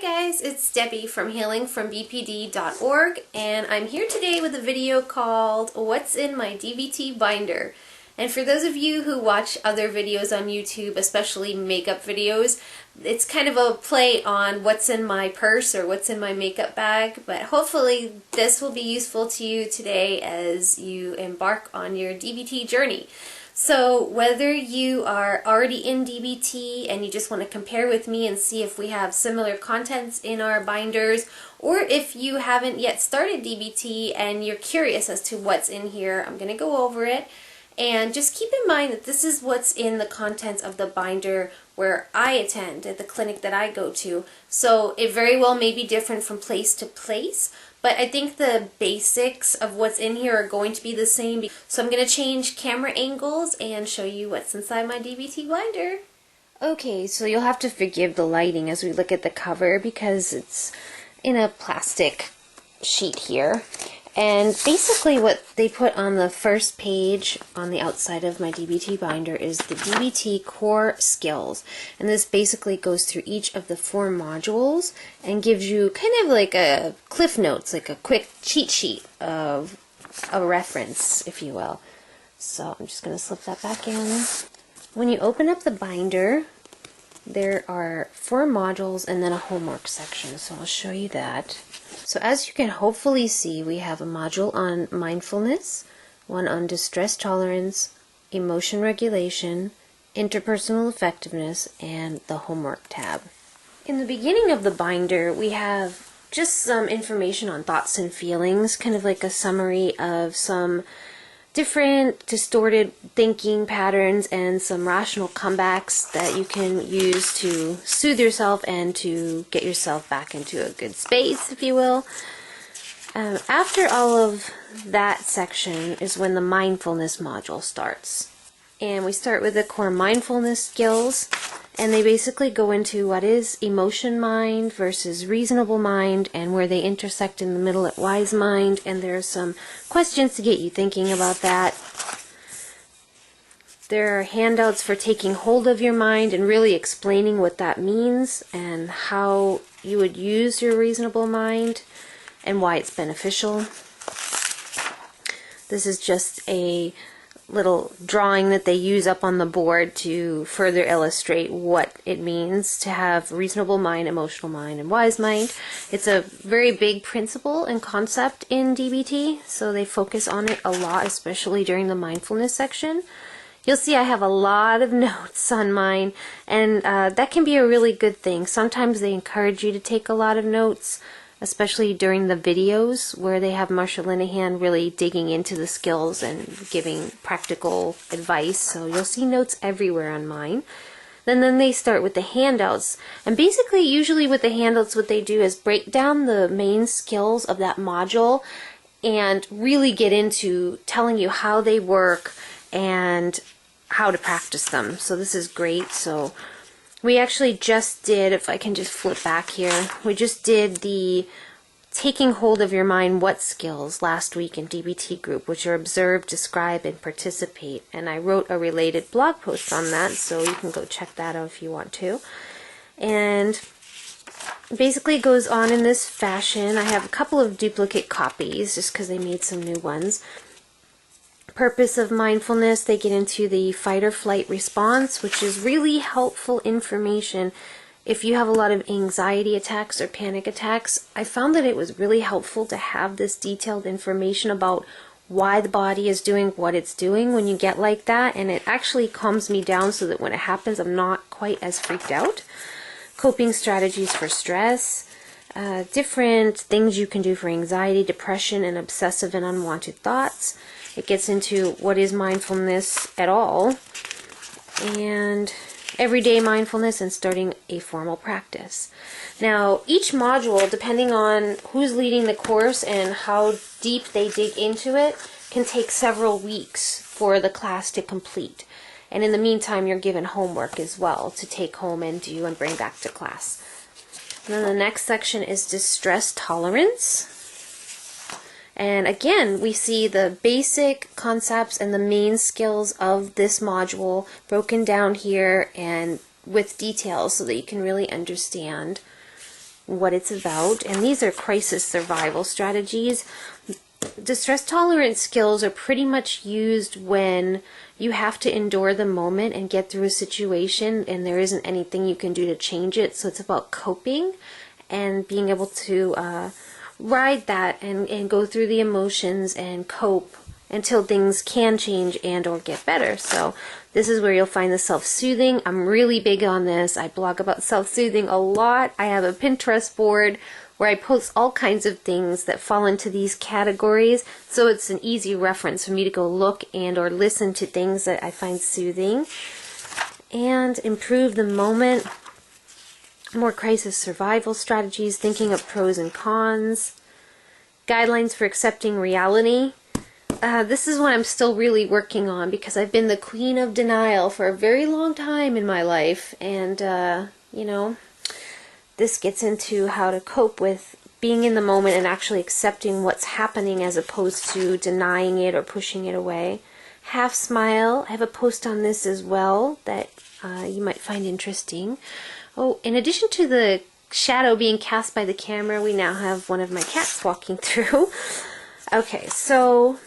guys, it's Debbie from healingfrombpd.org, and I'm here today with a video called What's in My DBT Binder. And for those of you who watch other videos on YouTube, especially makeup videos, it's kind of a play on what's in my purse or what's in my makeup bag, but hopefully this will be useful to you today as you embark on your DBT journey. So whether you are already in DBT and you just want to compare with me and see if we have similar contents in our binders, or if you haven't yet started DBT and you're curious as to what's in here, I'm going to go over it. And just keep in mind that this is what's in the contents of the binder where I attend at the clinic that I go to. So it very well may be different from place to place, but I think the basics of what's in here are going to be the same. So I'm going to change camera angles and show you what's inside my DBT binder. Okay, so you'll have to forgive the lighting as we look at the cover because it's in a plastic sheet here. And basically what they put on the first page on the outside of my DBT binder is the DBT Core Skills. And this basically goes through each of the 4 modules and gives you kind of like a cliff notes, like a quick cheat sheet of a reference, if you will. So I'm just going to slip that back in. When you open up the binder, there are 4 modules and then a homework section, so I'll show you that. So as you can hopefully see, we have a module on mindfulness, one on distress tolerance, emotion regulation, interpersonal effectiveness, and the homework tab. In the beginning of the binder, we have just some information on thoughts and feelings, kind of like a summary of some different distorted thinking patterns and some rational comebacks that you can use to soothe yourself and to get yourself back into a good space, if you will. After all of that section is when the mindfulness module starts. And we start with the core mindfulness skills, and they basically go into what is emotion mind versus reasonable mind and where they intersect in the middle at wise mind, and there are some questions to get you thinking about that. There are handouts for taking hold of your mind and really explaining what that means and how you would use your reasonable mind and why it's beneficial. This is just a little drawing that they use up on the board to further illustrate what it means to have reasonable mind, emotional mind, and wise mind. It's a very big principle and concept in DBT, so they focus on it a lot, especially during the mindfulness section. You'll see I have a lot of notes on mine, and that can be a really good thing. Sometimes they encourage you to take a lot of notes, especially during the videos where they have Marsha Linehan really digging into the skills and giving practical advice. So you'll see notes everywhere on mine. Then they start with the handouts. And basically, usually with the handouts, what they do is break down the main skills of that module and really get into telling you how they work and how to practice them. So this is great. So we actually just did, if I can just flip back here, we just did the taking hold of your mind what skills last week in DBT group, which are observe, describe, and participate. And I wrote a related blog post on that, so you can go check that out if you want to. And basically it goes on in this fashion. I have a couple of duplicate copies just because they made some new ones. Purpose of mindfulness, they get into the fight or flight response, which is really helpful information if you have a lot of anxiety attacks or panic attacks. I found that it was really helpful to have this detailed information about why the body is doing what it's doing when you get like that, and it actually calms me down so that when it happens I'm not quite as freaked out. Coping strategies for stress, different things you can do for anxiety, depression, and obsessive and unwanted thoughts. It gets into what is mindfulness at all, and everyday mindfulness, and starting a formal practice. Now, each module, depending on who's leading the course and how deep they dig into it, can take several weeks for the class to complete. And in the meantime, you're given homework as well to take home and do and bring back to class. And then the next section is distress tolerance. And again, we see the basic concepts and the main skills of this module broken down here and with details so that you can really understand what it's about. And these are crisis survival strategies. The stress tolerance skills are pretty much used when you have to endure the moment and get through a situation and there isn't anything you can do to change it. So it's about coping and being able to ride that and go through the emotions and cope until things can change and or get better. So this is where you'll find the self-soothing. I'm really big on this. I blog about self-soothing a lot. I have a Pinterest board where I post all kinds of things that fall into these categories, so it's an easy reference for me to go look and or listen to things that I find soothing. And improve the moment, more crisis survival strategies, thinking of pros and cons, guidelines for accepting reality. This is what I'm still really working on because I've been the queen of denial for a very long time in my life, and you know, this gets into how to cope with being in the moment and actually accepting what's happening as opposed to denying it or pushing it away. Half smile. I have a post on this as well that you might find interesting. Oh, in addition to the shadow being cast by the camera, we now have one of my cats walking through. Okay, so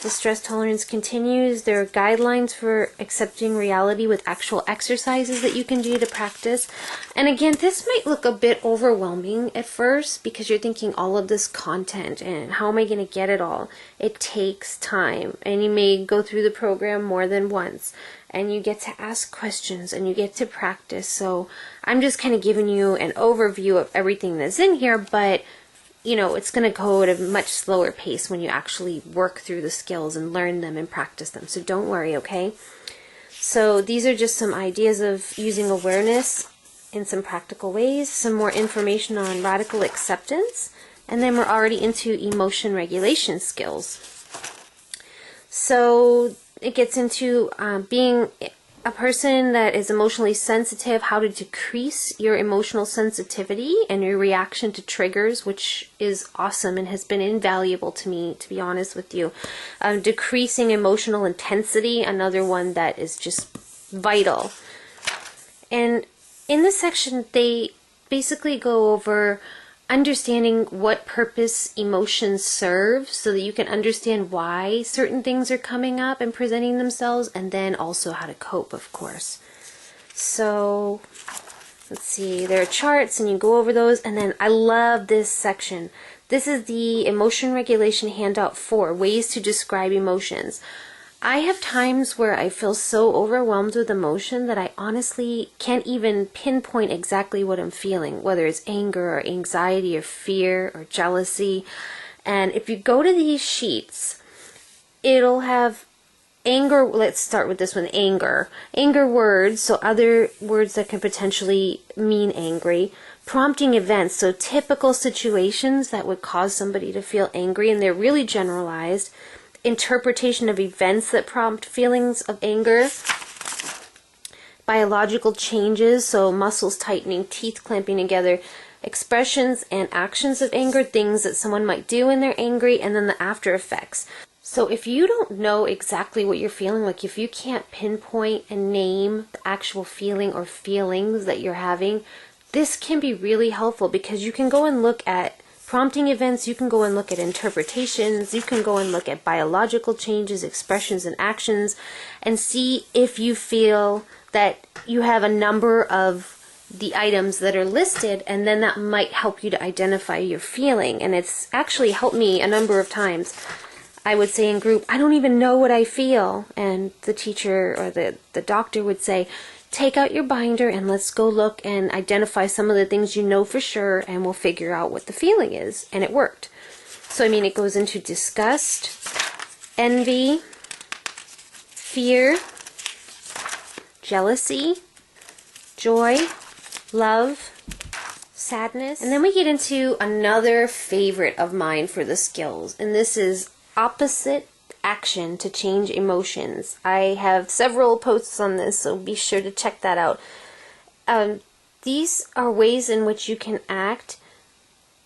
the stress tolerance continues. There are guidelines for accepting reality with actual exercises that you can do to practice. And again, this might look a bit overwhelming at first because you're thinking all of this content and how am I going to get it all? It takes time, and you may go through the program more than once, and you get to ask questions and you get to practice. So I'm just kind of giving you an overview of everything that's in here, but you know, it's going to go at a much slower pace when you actually work through the skills and learn them and practice them. So don't worry, okay? So these are just some ideas of using awareness in some practical ways, some more information on radical acceptance, and then we're already into emotion regulation skills. So it gets into being a person that is emotionally sensitive, how to decrease your emotional sensitivity and your reaction to triggers, which is awesome and has been invaluable to me, to be honest with you. Decreasing emotional intensity, another one that is just vital. And in this section, they basically go over understanding what purpose emotions serve so that you can understand why certain things are coming up and presenting themselves, and then also how to cope, of course. So let's see, there are charts and you go over those, and then I love this section. This is the Emotion Regulation Handout 4, Ways to Describe Emotions. I have times where I feel so overwhelmed with emotion that I honestly can't even pinpoint exactly what I'm feeling, whether it's anger or anxiety or fear or jealousy. And if you go to these sheets, it'll have anger. Let's start with this one, anger. Anger words, so other words that can potentially mean angry. Prompting events, so typical situations that would cause somebody to feel angry, and they're really generalized. Interpretation of events that prompt feelings of anger. Biological changes, so muscles tightening, teeth clamping together. Expressions and actions of anger, things that someone might do when they're angry, and then the after effects. So if you don't know exactly what you're feeling, like if you can't pinpoint and name the actual feeling or feelings that you're having, this can be really helpful because you can go and look at prompting events, you can go and look at interpretations, you can go and look at biological changes, expressions, and actions, and see if you feel that you have a number of the items that are listed, and then that might help you to identify your feeling. And it's actually helped me a number of times. I would say in group, I don't even know what I feel, and the teacher or the doctor would say, take out your binder and let's go look and identify some of the things you know for sure, and we'll figure out what the feeling is. And it worked. So I mean, it goes into disgust, envy, fear, jealousy, joy, love, sadness. And then we get into another favorite of mine for the skills, and this is opposite action to change emotions. I have several posts on this, so be sure to check that out. These are ways in which you can act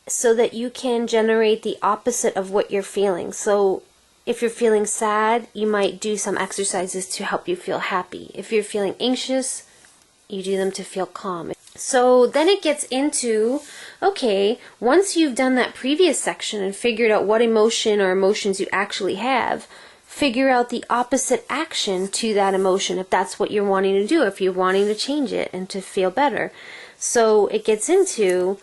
so that you can generate the opposite of what you're feeling. So if you're feeling sad, you might do some exercises to help you feel happy. If you're feeling anxious, you do them to feel calm. So then it gets into, okay, once you've done that previous section and figured out what emotion or emotions you actually have, figure out the opposite action to that emotion if that's what you're wanting to do, if you're wanting to change it and to feel better. So it gets into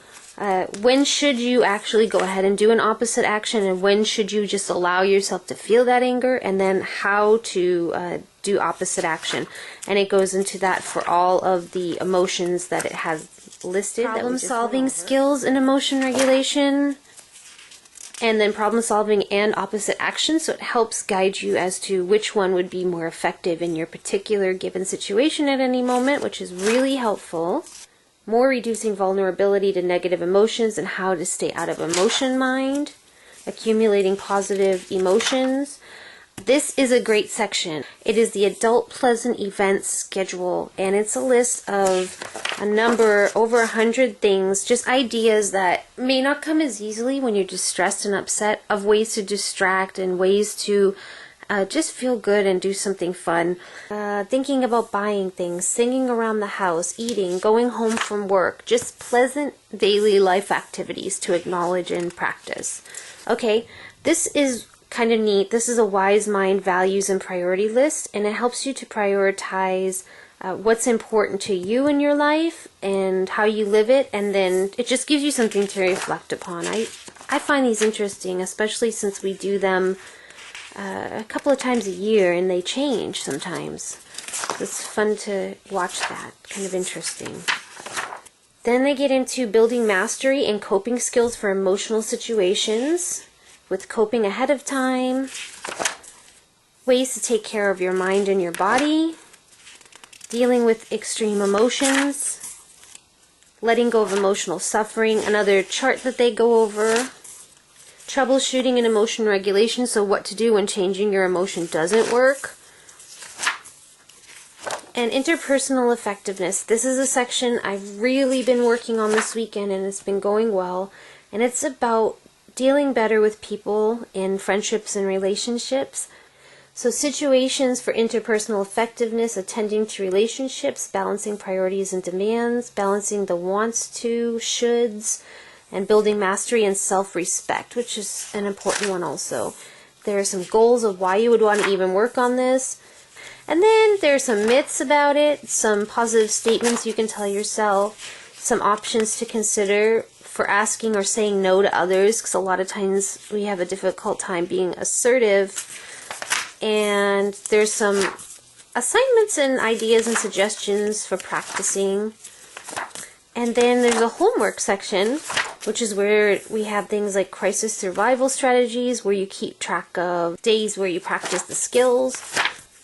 when should you actually go ahead and do an opposite action, and when should you just allow yourself to feel that anger, and then how to do opposite action. And it goes into that for all of the emotions that it has listed. Problem solving skills and emotion regulation, and then problem solving and opposite action, so it helps guide you as to which one would be more effective in your particular given situation at any moment, which is really helpful. More reducing vulnerability to negative emotions and how to stay out of emotion mind. Accumulating positive emotions. This is a great section. It is the Adult Pleasant Events Schedule, and it's a list of a number, over 100 things, just ideas that may not come as easily when you're distressed and upset, of ways to distract and ways to just feel good and do something fun. Thinking about buying things, singing around the house, eating, going home from work, just pleasant daily life activities to acknowledge and practice. Okay, this is kind of neat. This is a wise mind values and priority list, and it helps you to prioritize what's important to you in your life and how you live it, and then it just gives you something to reflect upon. I find these interesting, especially since we do them a couple of times a year and they change sometimes. It's fun to watch that. Kind of interesting. Then they get into building mastery and coping skills for emotional situations, with coping ahead of time, ways to take care of your mind and your body, dealing with extreme emotions, letting go of emotional suffering, another chart that they go over, troubleshooting and emotion regulation, so what to do when changing your emotion doesn't work, and interpersonal effectiveness. This is a section I've really been working on this weekend, and it's been going well, and it's about dealing better with people in friendships and relationships. So situations for interpersonal effectiveness, attending to relationships, balancing priorities and demands, balancing the wants to, shoulds, and building mastery and self-respect, which is an important one also. There are some goals of why you would want to even work on this. And then there's some myths about it, some positive statements you can tell yourself, some options to consider for asking or saying no to others, because a lot of times we have a difficult time being assertive. And there's some assignments and ideas and suggestions for practicing. And then there's a homework section, which is where we have things like crisis survival strategies, where you keep track of days where you practice the skills.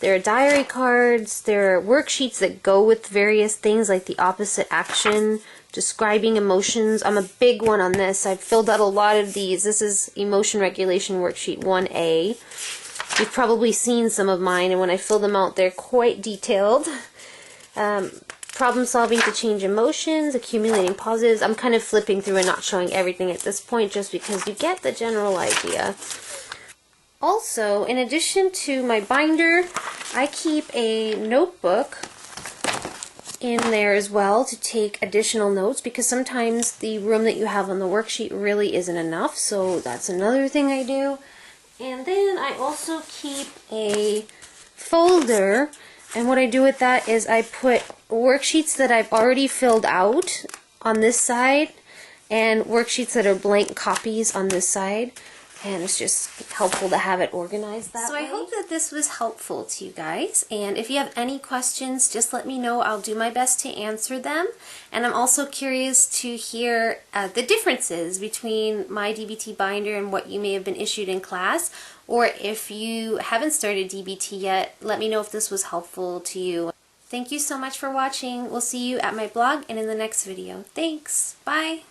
There are diary cards, there are worksheets that go with various things like the opposite action, describing emotions. I'm a big one on this. I've filled out a lot of these. This is Emotion Regulation Worksheet 1A. You've probably seen some of mine, and when I fill them out, they're quite detailed. Problem solving to change emotions, accumulating positives. I'm kind of flipping through and not showing everything at this point just because you get the general idea. Also, in addition to my binder, I keep a notebook in there as well to take additional notes, because sometimes the room that you have on the worksheet really isn't enough, so that's another thing I do. And then I also keep a folder, and what I do with that is I put worksheets that I've already filled out on this side and worksheets that are blank copies on this side, and it's just helpful to have it organized that way. So I hope that this was helpful to you guys, and if you have any questions, just let me know. I'll do my best to answer them, and I'm also curious to hear the differences between my DBT binder and what you may have been issued in class, or if you haven't started DBT yet, let me know if this was helpful to you. Thank you so much for watching. We'll see you at my blog and in the next video. Thanks. Bye.